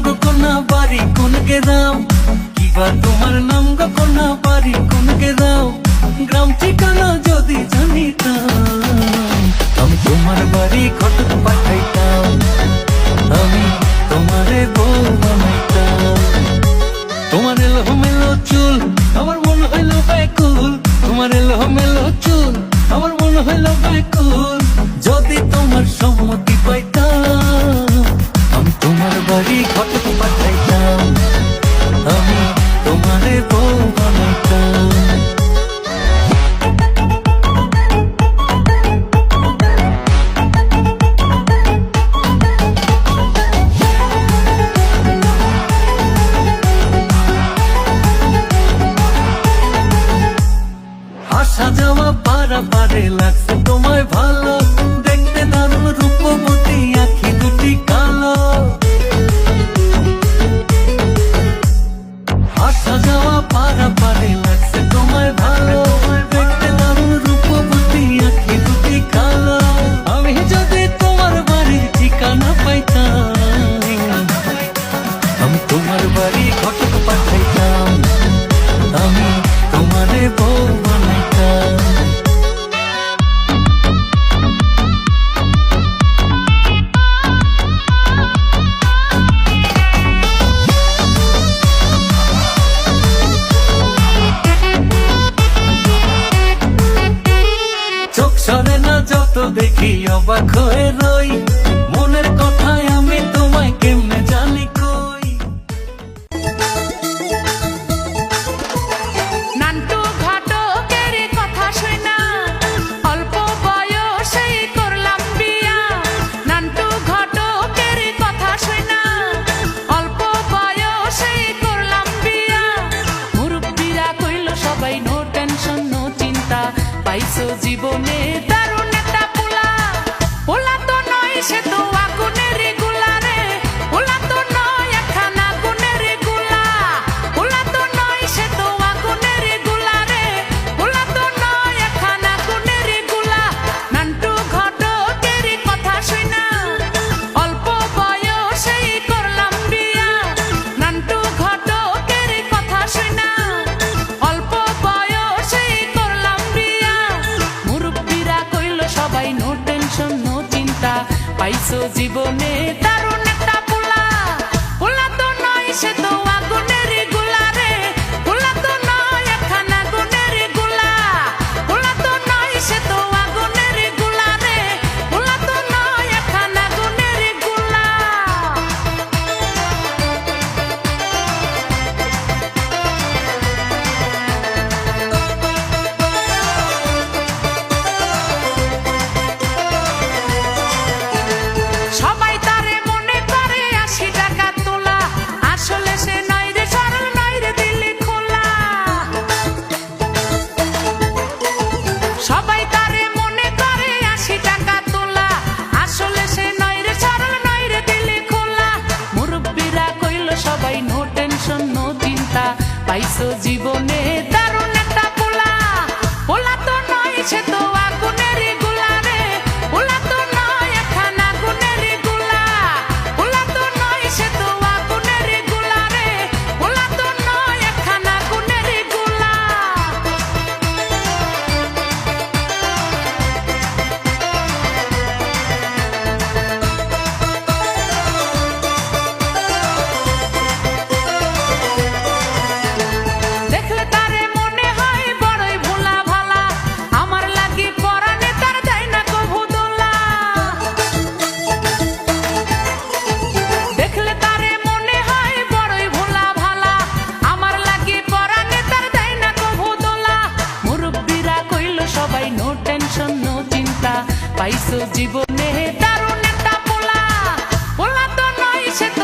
গো কোনা বাড়ি কোন গ্রাম, কিবা তোমার নাম গো কোনা বাড়ি কোন গ্রাম, গ্রাম ঠিকানা যদি জানিতাম আমি তোমার বাড়ি ঘটক পাঠাইতাম, আমি তোমারে বউ বানাইতাম। তোমার এলোমেলো চুল আমার মন হইল ব্যাকুল, তোমার এলোমেলো চুল আমার মন হইল ব্যাকুল, যদি তোমার সম্মতি পাইতাম আমি তোমার বাড়ি ঘটক পাঠাইতাম, আমি তোমারে বউ বানাইতাম। আসা যাওয়া পারাপারে লাগছে তোমায় ভালো, দেখতে দারুণ রূপবতী আঁখি দুটি কালো। আসা যাওয়া পারাপারে লাগছে তোমায় ভালো, দেখতে দারুণ রূপবতী আঁখি দুটি কালো। আমি যদি তোমার বাড়ির ঠিকানা পাইতাম আমি তোমার বাড়ি ঘটক পাঠাইতাম, আমি তোমারে বউ বানাইতাম। চোখ সরে না যত দেখি অবাক হয়ে রই, মনের কথায় আমি তোমায় কেমনে জানি কই। নান্টু ঘটকের কথা শুনা অল্প বয়সেই করলাম বিয়া, নান্টু ঘটকের কথা শুনা অল্প বয়সেই করলাম বিয়া। মুরব্বিরা কইল সবাই নো টেনশন নো চিন্তা, পাইছো জীবনে দারুণ একটা পোলা। পোলা তো নয় সে তো আগুনের গোলা রে, পোলা তো নয় একখান আগুনের গোলা, পোলা তো নয় সে তো আগুনের গোলা রে, পোলা তো নয় একখান আগুনের গোলা। নান্টু ঘটকের কথা শুনা অল্প বয়সেই করলাম বিয়া, নান্টু ঘটকের কথা শুনা অল্প বয়সেই করলাম বিয়া। মুরব্বিরা কইল সবাই নো টেনশন নো চিন্তা, পাইছো জীবনে দারুণ একটা পোলা। পোলা তো নয় সে তো আগুনের গোলা রে, পোলা তো নয় একখান আগুনের গোলা, পোলা তো নয় সে তো আগুনের গোলা রে, পোলা তো নয় একখান আগুনের গোলা। সবাই তারে মনে করে 80 টাকা তোলা, আসলে সে নয় রে সরল নয় রে দিলি খোলা। সবাই তারে মনে করে 80 টাকা তোলা, আসলে সে নয় রে সরল নয় রে দিলি খোলা। মুরব্বিরা কইল সবাই নো টেনশন নো চিন্তা, পাইছো জীবনে দারুণ একটা পোলা। পোলা তো নয় সে তো আগুনের গোলা রে, পোলা তো নয় একখান আগুনের গোলা, পোলা তো নয় সে তো আগুনের গোলা রে, পোলা তো নয় একখান আগুনের গোলা। দেখলে তারে মনে হয় বড়ই ভোলা ভালা, আমার লাগি পরানে তার দেয় না কভু দোলা। দেখলে তারে মনে হয় বড়ই ভোলা ভালা, আমার লাগি পরানে তার দেয় না কভু দোলা। মুরব্বিরা কইল সবাই নো টেনশন নো চিন্তা, পাইছো জীবনে দারুণ একটা পোলা। পোলা তো নয় সে তো